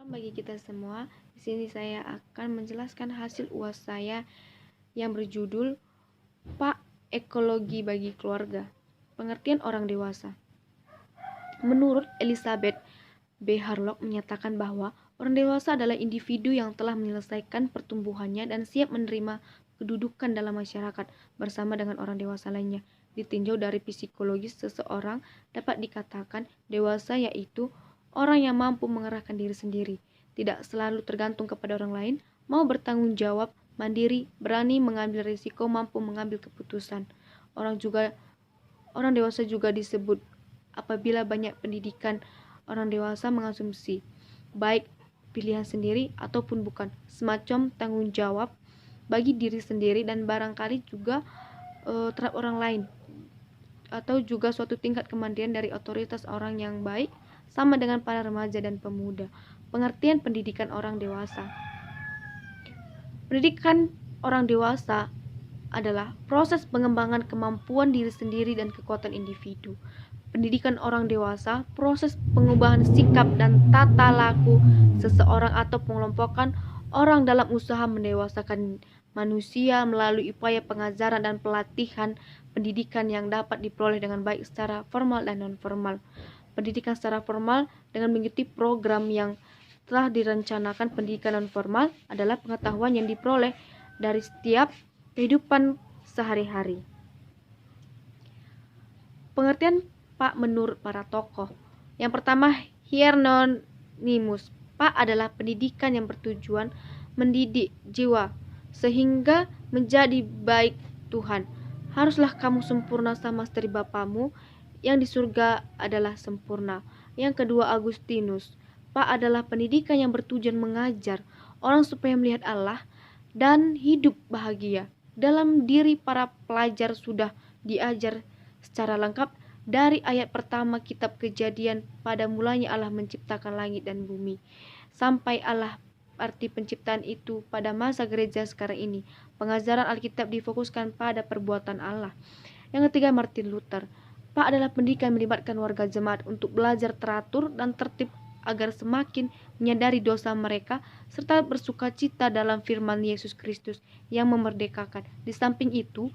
bagi kita semua. Di sini saya akan menjelaskan hasil UAS saya yang berjudul Pak Ekologi bagi Keluarga. Pengertian orang dewasa. Menurut Elizabeth B. Harlock menyatakan bahwa orang dewasa adalah individu yang telah menyelesaikan pertumbuhannya dan siap menerima kedudukan dalam masyarakat bersama dengan orang dewasa lainnya. Ditinjau dari psikologis, seseorang dapat dikatakan dewasa yaitu orang yang mampu mengerahkan diri sendiri, tidak selalu tergantung kepada orang lain, mau bertanggung jawab, mandiri, berani mengambil risiko, mampu mengambil keputusan. Orang dewasa juga disebut apabila banyak pendidikan. Orang dewasa mengasumsi baik pilihan sendiri ataupun bukan, semacam tanggung jawab bagi diri sendiri dan barangkali juga terhadap orang lain, atau juga suatu tingkat kemandirian dari otoritas orang yang baik, sama dengan para remaja dan pemuda. Pengertian pendidikan orang dewasa. Pendidikan orang dewasa adalah proses pengembangan kemampuan diri sendiri dan kekuatan individu. Pendidikan orang dewasa, proses pengubahan sikap dan tata laku seseorang atau pengelompokan orang dalam usaha mendewasakan manusia melalui upaya pengajaran dan pelatihan pendidikan yang dapat diperoleh dengan baik secara formal dan non-formal. Pendidikan secara formal dengan mengikuti program yang telah direncanakan. Pendidikan non-formal adalah pengetahuan yang diperoleh dari setiap kehidupan sehari-hari. Pengertian Pak menurut para tokoh. Yang pertama, Hieronymus. Pak adalah pendidikan yang bertujuan mendidik jiwa sehingga menjadi baik Tuhan. Haruslah kamu sempurna sama seperti Bapamu yang di surga adalah sempurna. Yang kedua, Agustinus. Pak adalah pendidikan yang bertujuan mengajar orang supaya melihat Allah dan hidup bahagia. Dalam diri para pelajar sudah diajar secara lengkap dari ayat pertama kitab Kejadian, pada mulanya Allah menciptakan langit dan bumi, sampai Allah arti penciptaan itu pada masa gereja sekarang ini. Pengajaran Alkitab difokuskan pada perbuatan Allah. Yang ketiga, Martin Luther. Pak adalah pendidikan melibatkan warga jemaat untuk belajar teratur dan tertib agar semakin menyadari dosa mereka serta bersukacita dalam firman Yesus Kristus yang memerdekakan. Di samping itu,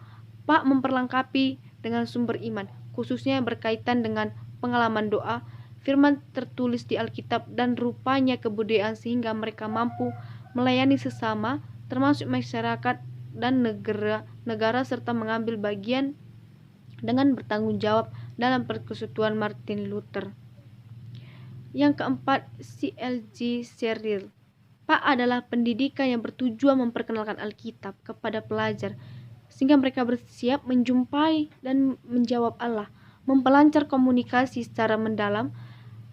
Pak memperlengkapi dengan sumber iman, khususnya yang berkaitan dengan pengalaman doa, firman tertulis di Alkitab, dan rupanya kebudayaan sehingga mereka mampu melayani sesama, termasuk masyarakat dan negara serta mengambil bagian dengan bertanggung jawab dalam persekutuan Martin Luther. Yang keempat, C.L.G. Cyril. Pak adalah pendidikan yang bertujuan memperkenalkan Alkitab kepada pelajar sehingga mereka bersiap menjumpai dan menjawab Allah, memperlancar komunikasi secara mendalam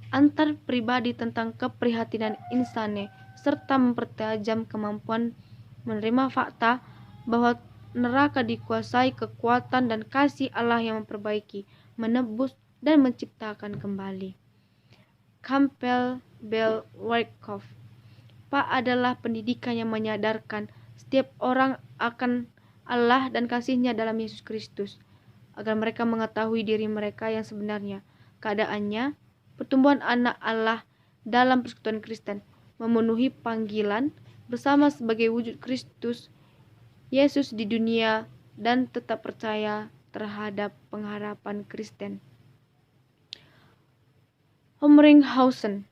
antar pribadi tentang keprihatinan insani, serta mempertajam kemampuan menerima fakta bahwa neraka dikuasai kekuatan dan kasih Allah yang memperbaiki, menebus, dan menciptakan kembali. Campbell Bell Wyckoff. Pak adalah pendidikan yang menyadarkan setiap orang akan Allah dan kasih-Nya dalam Yesus Kristus, agar mereka mengetahui diri mereka yang sebenarnya, keadaannya, pertumbuhan anak Allah dalam persekutuan Kristen, memenuhi panggilan bersama sebagai wujud Kristus Yesus di dunia, dan tetap percaya terhadap pengharapan Kristen. Hommringhausen.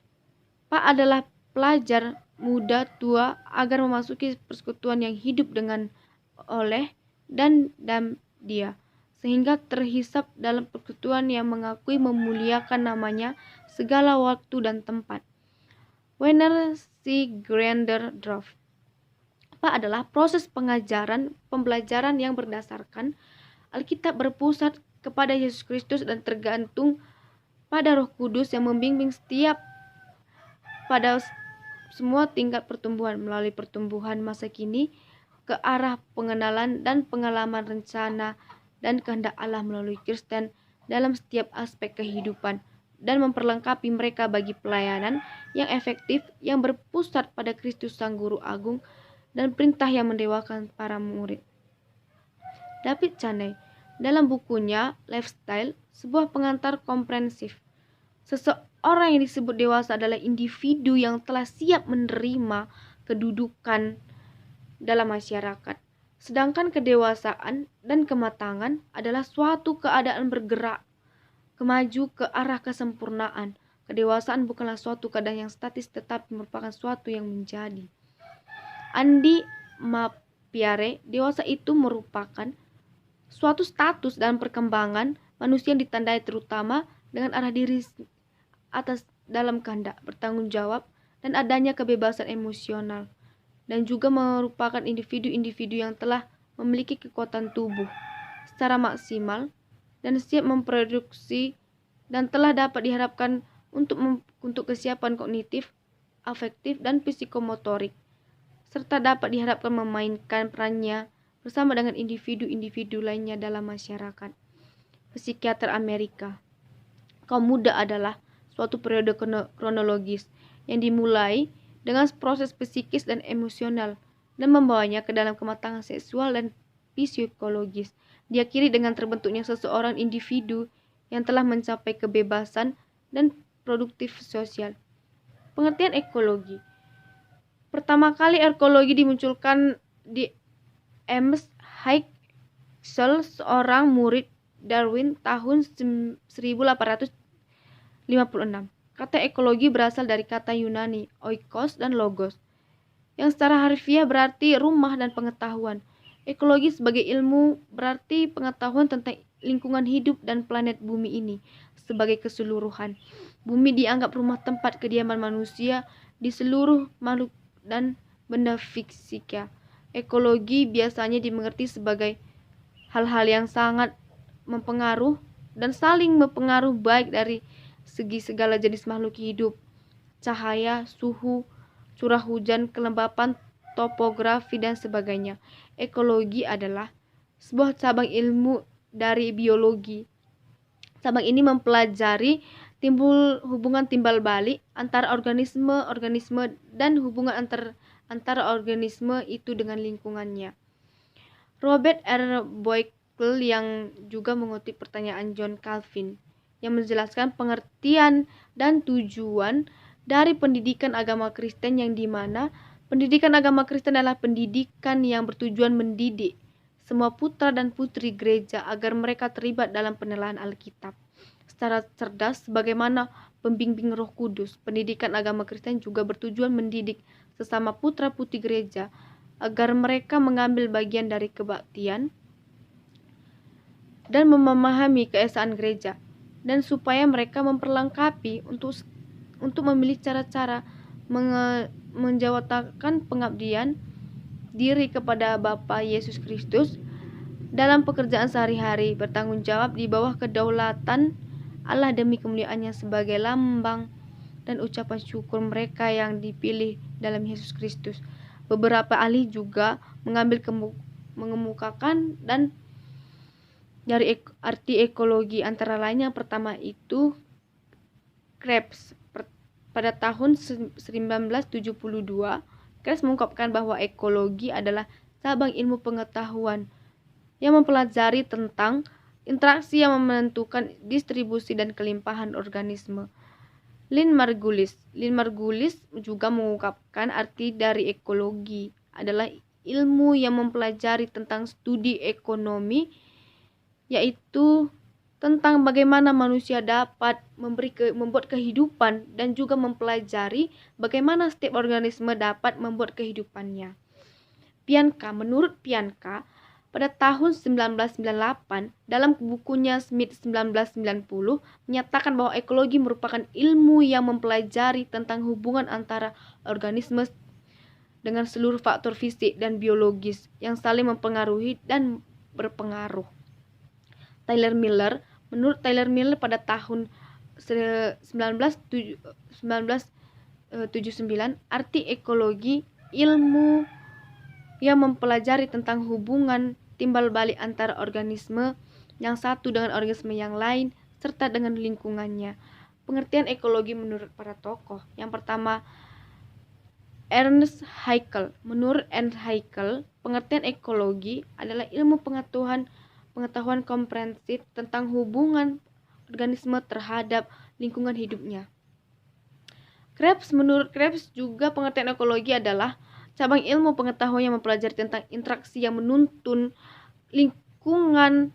Pak adalah pelajar muda tua agar memasuki persekutuan yang hidup dengan oleh dan dia, sehingga terhisap dalam persekutuan yang mengakui memuliakan namanya segala waktu dan tempat. Werner C. Grander-Droff. Pak adalah proses pembelajaran yang berdasarkan Alkitab, berpusat kepada Yesus Kristus dan tergantung pada Roh Kudus yang membimbing setiap pada semua tingkat pertumbuhan, melalui pertumbuhan masa kini ke arah pengenalan dan pengalaman rencana dan kehendak Allah melalui Kristen dalam setiap aspek kehidupan, dan memperlengkapi mereka bagi pelayanan yang efektif yang berpusat pada Kristus Sang Guru Agung dan perintah yang mendewakan para murid. David Chaney dalam bukunya Lifestyle, sebuah pengantar komprehensif, Orang yang disebut dewasa adalah individu yang telah siap menerima kedudukan dalam masyarakat. Sedangkan kedewasaan dan kematangan adalah suatu keadaan bergerak kemaju ke arah kesempurnaan. Kedewasaan bukanlah suatu keadaan yang statis tetapi merupakan suatu yang menjadi. Andi Mapiare, dewasa itu merupakan suatu status dalam perkembangan manusia yang ditandai terutama dengan arah diri atas dalam kehendak, bertanggung jawab, dan adanya kebebasan emosional, dan juga merupakan individu-individu yang telah memiliki kekuatan tubuh secara maksimal dan siap memproduksi dan telah dapat diharapkan untuk kesiapan kognitif, afektif, dan psikomotorik, serta dapat diharapkan memainkan perannya bersama dengan individu-individu lainnya dalam masyarakat. Psikiater Amerika, kaum muda adalah suatu periode kronologis yang dimulai dengan proses psikis dan emosional dan membawanya ke dalam kematangan seksual dan psikologis. Diakhiri dengan terbentuknya seseorang individu yang telah mencapai kebebasan dan produktif sosial. Pengertian ekologi. Pertama kali ekologi dimunculkan di Amos Haeckel, seorang murid Darwin tahun 1856. Kata ekologi berasal dari kata Yunani oikos dan logos, yang secara harfiah berarti rumah dan pengetahuan. Ekologi sebagai ilmu berarti pengetahuan tentang lingkungan hidup dan planet bumi ini sebagai keseluruhan. Bumi dianggap rumah tempat kediaman manusia di seluruh makhluk dan benda fisika. Ekologi biasanya dimengerti sebagai hal-hal yang sangat mempengaruhi dan saling mempengaruhi baik dari segi segala jenis makhluk hidup, cahaya, suhu, curah hujan, kelembapan, topografi, dan sebagainya. Ekologi adalah sebuah cabang ilmu dari biologi. Cabang ini mempelajari hubungan timbal balik antara organisme dan hubungan antara organisme itu dengan lingkungannya. Robert R. Boyle yang juga mengutip pertanyaan John Calvin yang menjelaskan pengertian dan tujuan dari pendidikan agama Kristen, yang dimana pendidikan agama Kristen adalah pendidikan yang bertujuan mendidik semua putra dan putri gereja agar mereka terlibat dalam penelaahan Alkitab secara cerdas sebagaimana pembimbing Roh Kudus. Pendidikan agama Kristen juga bertujuan mendidik sesama putra putri gereja agar mereka mengambil bagian dari kebaktian dan memahami keesaan gereja, dan supaya mereka memperlengkapi untuk memilih cara-cara menjawabkan pengabdian diri kepada Bapa Yesus Kristus dalam pekerjaan sehari-hari, bertanggung jawab di bawah kedaulatan Allah demi kemuliaannya sebagai lambang dan ucapan syukur mereka yang dipilih dalam Yesus Kristus. Beberapa ahli juga mengemukakan dan dari arti ekologi, antara lain yang pertama itu Krebs. Pada tahun 1972, Krebs mengungkapkan bahwa ekologi adalah cabang ilmu pengetahuan yang mempelajari tentang interaksi yang menentukan distribusi dan kelimpahan organisme. Lynn Margulis juga mengungkapkan arti dari ekologi adalah ilmu yang mempelajari tentang studi ekonomi, yaitu tentang bagaimana manusia dapat membuat kehidupan dan juga mempelajari bagaimana setiap organisme dapat membuat kehidupannya. Menurut Pianka, pada tahun 1998 dalam bukunya Smith 1990 menyatakan bahwa ekologi merupakan ilmu yang mempelajari tentang hubungan antara organisme dengan seluruh faktor fisik dan biologis yang saling mempengaruhi dan berpengaruh. Menurut Tyler Miller pada tahun 1979, arti ekologi ilmu yang mempelajari tentang hubungan timbal balik antara organisme yang satu dengan organisme yang lain serta dengan lingkungannya. Pengertian ekologi menurut para tokoh. Yang pertama, Ernst Haeckel. Menurut Ernst Haeckel, pengertian ekologi adalah ilmu pengetahuan komprehensif tentang hubungan organisme terhadap lingkungan hidupnya. Menurut Krebs juga pengertian ekologi adalah cabang ilmu pengetahuan yang mempelajari tentang interaksi yang menuntun lingkungan,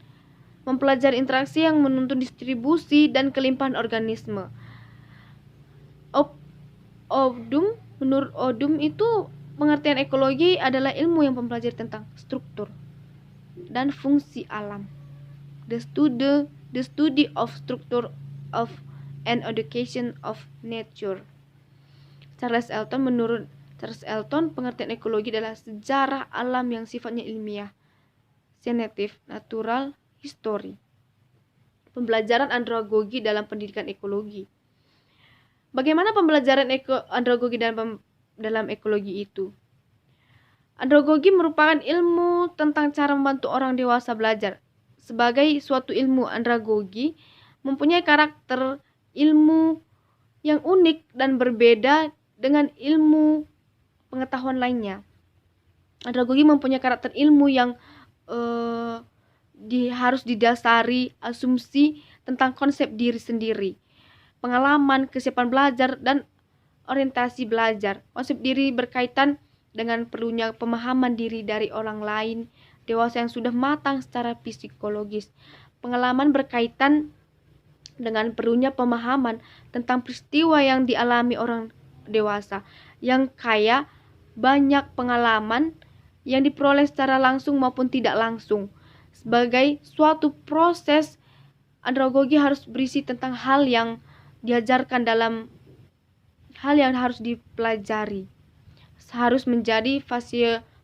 mempelajari interaksi yang menuntun distribusi dan kelimpahan organisme. Menurut Odum itu pengertian ekologi adalah ilmu yang mempelajari tentang struktur dan fungsi alam. The study of structure of and education of nature. Menurut Charles Elton, pengertian ekologi adalah sejarah alam yang sifatnya ilmiah, scientific, natural, history. Pembelajaran andragogi dalam pendidikan ekologi. Bagaimana pembelajaran andragogi dalam ekologi itu? Andragogi merupakan ilmu tentang cara membantu orang dewasa belajar. Sebagai suatu ilmu, andragogi mempunyai karakter ilmu yang unik dan berbeda dengan ilmu pengetahuan lainnya. Andragogi mempunyai karakter ilmu yang harus didasari asumsi tentang konsep diri sendiri, pengalaman, kesiapan belajar, dan orientasi belajar. Konsep diri berkaitan dengan perlunya pemahaman diri dari orang lain, dewasa yang sudah matang secara psikologis. Pengalaman berkaitan dengan perlunya pemahaman tentang peristiwa yang dialami orang dewasa yang kaya banyak pengalaman yang diperoleh secara langsung maupun tidak langsung. Sebagai suatu proses, andragogi harus berisi tentang hal yang diajarkan dalam hal yang harus dipelajari. Harus menjadi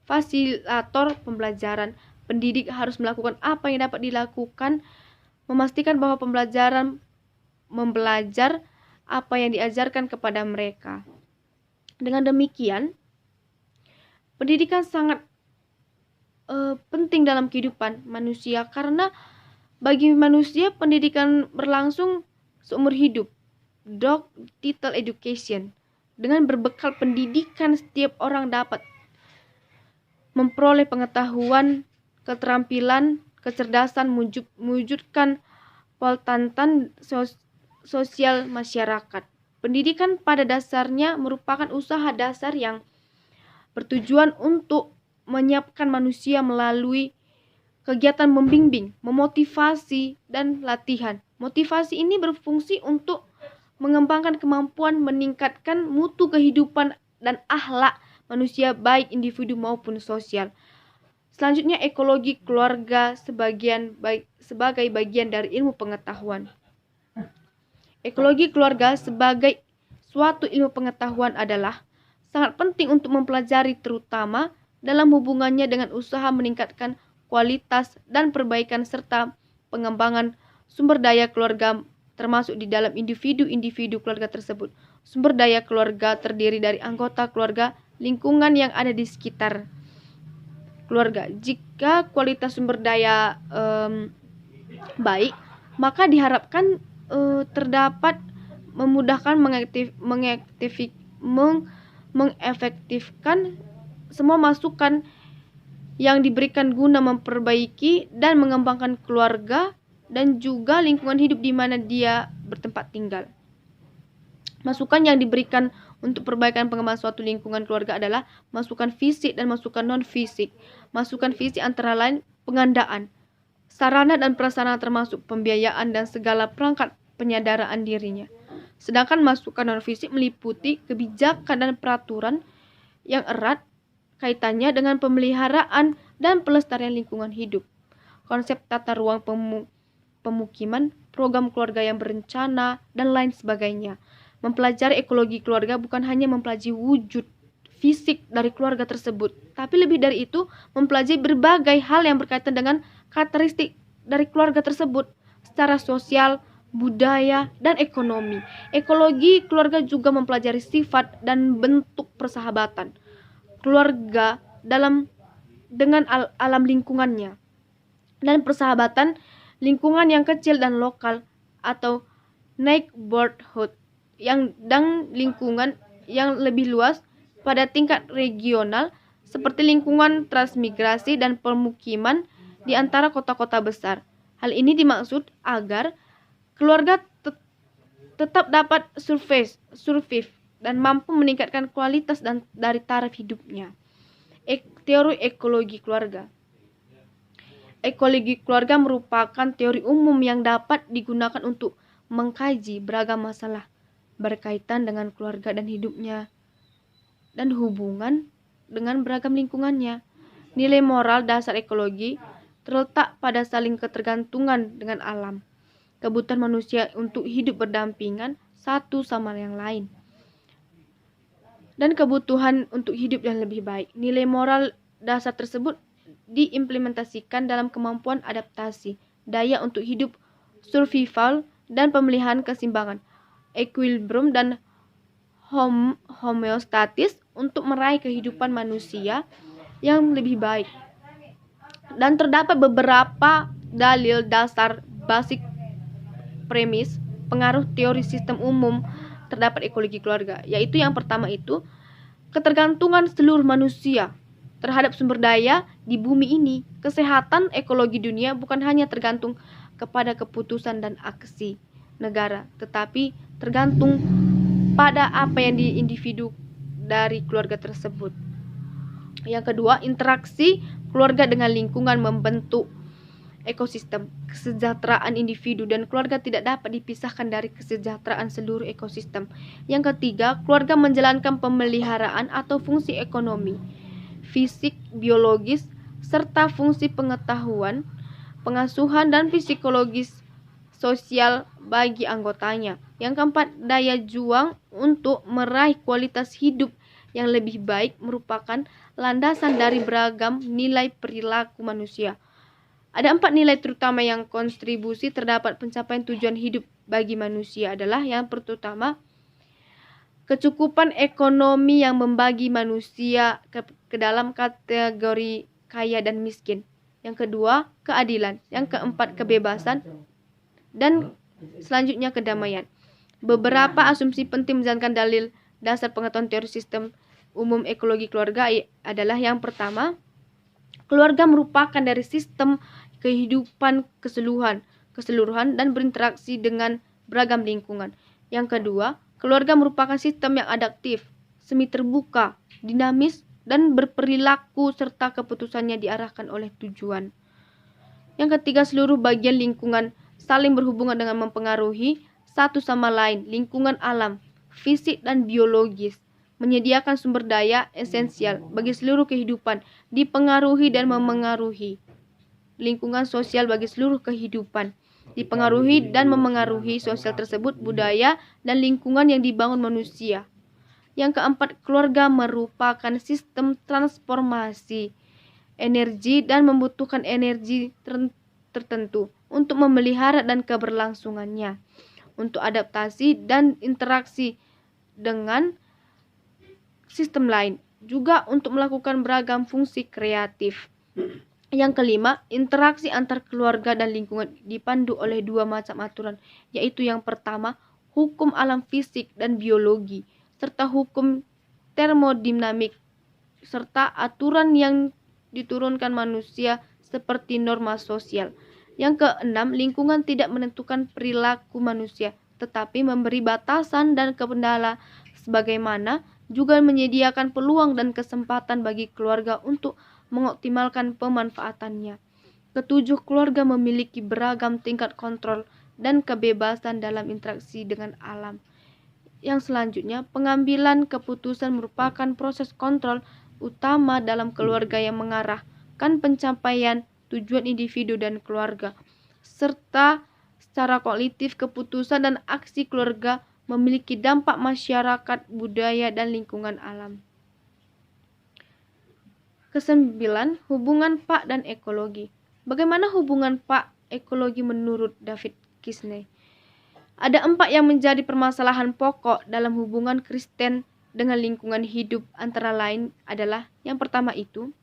fasilitator pembelajaran. Pendidik harus melakukan apa yang dapat dilakukan, memastikan bahwa membelajar apa yang diajarkan kepada mereka. Dengan demikian, pendidikan sangat penting dalam kehidupan manusia, karena bagi manusia pendidikan berlangsung seumur hidup. Digital education. Dengan berbekal pendidikan, setiap orang dapat memperoleh pengetahuan, keterampilan, kecerdasan, mewujudkan poltantan sosial masyarakat. Pendidikan pada dasarnya merupakan usaha dasar yang bertujuan untuk menyiapkan manusia melalui kegiatan membimbing, memotivasi, dan latihan. Motivasi ini berfungsi untuk mengembangkan kemampuan, meningkatkan mutu kehidupan dan akhlak manusia baik individu maupun sosial. Selanjutnya, ekologi keluarga sebagai bagian dari ilmu pengetahuan. Ekologi keluarga sebagai suatu ilmu pengetahuan adalah sangat penting untuk mempelajari, terutama dalam hubungannya dengan usaha meningkatkan kualitas dan perbaikan serta pengembangan sumber daya keluarga, termasuk di dalam individu-individu keluarga tersebut. Sumber daya keluarga terdiri dari anggota keluarga, lingkungan yang ada di sekitar keluarga. Jika kualitas sumber daya baik, maka diharapkan terdapat memudahkan mengefektifkan semua masukan yang diberikan guna memperbaiki dan mengembangkan keluarga dan juga lingkungan hidup di mana dia bertempat tinggal. Masukan yang diberikan untuk perbaikan pengembangan suatu lingkungan keluarga adalah masukan fisik dan masukan non-fisik. Masukan fisik antara lain pengandaan, sarana dan prasarana termasuk pembiayaan dan segala perangkat penyadaraan dirinya. Sedangkan masukan non-fisik meliputi kebijakan dan peraturan yang erat kaitannya dengan pemeliharaan dan pelestarian lingkungan hidup. Konsep tata ruang pemukiman, program keluarga yang berencana, dan lain sebagainya. Mempelajari ekologi keluarga bukan hanya mempelajari wujud fisik dari keluarga tersebut, tapi lebih dari itu mempelajari berbagai hal yang berkaitan dengan karakteristik dari keluarga tersebut secara sosial, budaya, dan ekonomi. Ekologi keluarga juga mempelajari sifat dan bentuk persahabatan keluarga dengan alam lingkungannya, dan persahabatan lingkungan yang kecil dan lokal atau neighborhood dan lingkungan yang lebih luas pada tingkat regional seperti lingkungan transmigrasi dan permukiman di antara kota-kota besar. Hal ini dimaksud agar keluarga tetap dapat survive dan mampu meningkatkan kualitas dari taraf hidupnya. Teori ekologi keluarga. Ekologi keluarga merupakan teori umum yang dapat digunakan untuk mengkaji beragam masalah berkaitan dengan keluarga dan hidupnya dan hubungan dengan beragam lingkungannya. Nilai moral dasar ekologi terletak pada saling ketergantungan dengan alam, kebutuhan manusia untuk hidup berdampingan satu sama yang lain, dan kebutuhan untuk hidup yang lebih baik. Nilai moral dasar tersebut diimplementasikan dalam kemampuan adaptasi, daya untuk hidup, survival, dan pemeliharaan keseimbangan, equilibrium dan homeostatis untuk meraih kehidupan manusia yang lebih baik. Dan terdapat beberapa dalil dasar basic premis pengaruh teori sistem umum terdapat ekologi keluarga, yaitu yang pertama itu ketergantungan seluruh manusia terhadap sumber daya di bumi ini. Kesehatan ekologi dunia bukan hanya tergantung kepada keputusan dan aksi negara, tetapi tergantung pada apa yang di individu dari keluarga tersebut. Yang kedua, interaksi keluarga dengan lingkungan membentuk ekosistem. Kesejahteraan individu dan keluarga tidak dapat dipisahkan dari kesejahteraan seluruh ekosistem. Yang ketiga, keluarga menjalankan pemeliharaan atau fungsi ekonomi, fisik, biologis, serta fungsi pengetahuan, pengasuhan, dan psikologis sosial bagi anggotanya. Yang keempat, daya juang untuk meraih kualitas hidup yang lebih baik merupakan landasan dari beragam nilai perilaku manusia. Ada 4 nilai terutama yang kontribusi terdapat pencapaian tujuan hidup bagi manusia adalah yang pertama, kecukupan ekonomi yang membagi manusia ke dalam kategori kaya dan miskin. Yang kedua, keadilan. Yang keempat, kebebasan. Dan selanjutnya kedamaian. Beberapa asumsi penting menjalankan dalil dasar pengetahuan teori sistem umum ekologi keluarga adalah yang pertama, keluarga merupakan dari sistem kehidupan keseluruhan dan berinteraksi dengan beragam lingkungan. Yang kedua, keluarga merupakan sistem yang adaptif, semi terbuka, dinamis, dan berperilaku serta keputusannya diarahkan oleh tujuan. Yang ketiga, seluruh bagian lingkungan saling berhubungan dengan mempengaruhi satu sama lain. Lingkungan alam, fisik dan biologis menyediakan sumber daya esensial bagi seluruh kehidupan, dipengaruhi dan memengaruhi. Lingkungan sosial bagi seluruh kehidupan, dipengaruhi dan memengaruhi sosial tersebut, budaya dan lingkungan yang dibangun manusia. Yang keempat, keluarga merupakan sistem transformasi energi dan membutuhkan energi tertentu untuk memelihara dan keberlangsungannya, untuk adaptasi dan interaksi dengan sistem lain, juga untuk melakukan beragam fungsi kreatif. Yang kelima, interaksi antar keluarga dan lingkungan dipandu oleh 2 macam aturan, yaitu yang pertama, hukum alam fisik dan biologi, serta hukum termodinamik, serta aturan yang diturunkan manusia seperti norma sosial. Yang keenam, lingkungan tidak menentukan perilaku manusia, tetapi memberi batasan dan kendala, sebagaimana juga menyediakan peluang dan kesempatan bagi keluarga untuk mengoptimalkan pemanfaatannya. Ketujuh, keluarga memiliki beragam tingkat kontrol dan kebebasan dalam interaksi dengan alam. Yang selanjutnya, pengambilan keputusan merupakan proses kontrol utama dalam keluarga yang mengarahkan pencapaian tujuan individu dan keluarga, serta secara kolektif keputusan dan aksi keluarga memiliki dampak masyarakat, budaya, dan lingkungan alam. Kesembilan, hubungan Pak dan ekologi. Bagaimana hubungan Pak ekologi menurut David Kisney? Ada 4 yang menjadi permasalahan pokok dalam hubungan Kristen dengan lingkungan hidup, antara lain adalah yang pertama itu,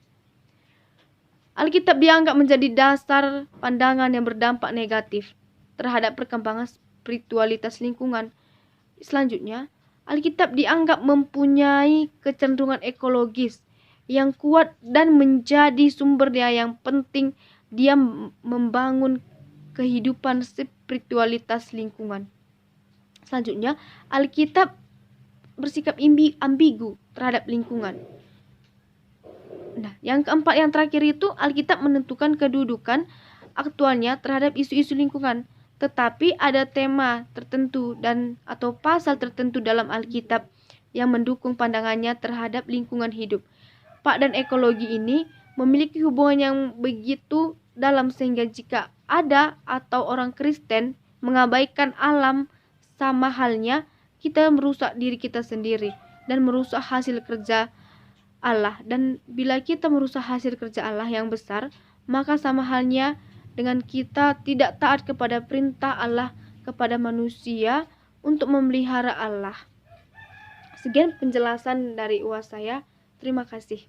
Alkitab dianggap menjadi dasar pandangan yang berdampak negatif terhadap perkembangan spiritualitas lingkungan. Selanjutnya, Alkitab dianggap mempunyai kecenderungan ekologis yang kuat dan menjadi sumber daya yang penting dia membangun kehidupan spiritualitas lingkungan. Selanjutnya, Alkitab bersikap ambigu terhadap lingkungan. Nah, yang keempat, yang terakhir itu Alkitab menentukan kedudukan aktualnya terhadap isu-isu lingkungan. Tetapi ada tema tertentu dan atau pasal tertentu dalam Alkitab yang mendukung pandangannya terhadap lingkungan hidup. Pak dan ekologi ini memiliki hubungan yang begitu dalam sehingga jika ada atau orang Kristen mengabaikan alam, sama halnya kita merusak diri kita sendiri dan merusak hasil kerja Allah. Dan bila kita merusak hasil kerja Allah yang besar, maka sama halnya dengan kita tidak taat kepada perintah Allah kepada manusia untuk memelihara Allah. Sekian penjelasan dari UAS saya. Terima kasih.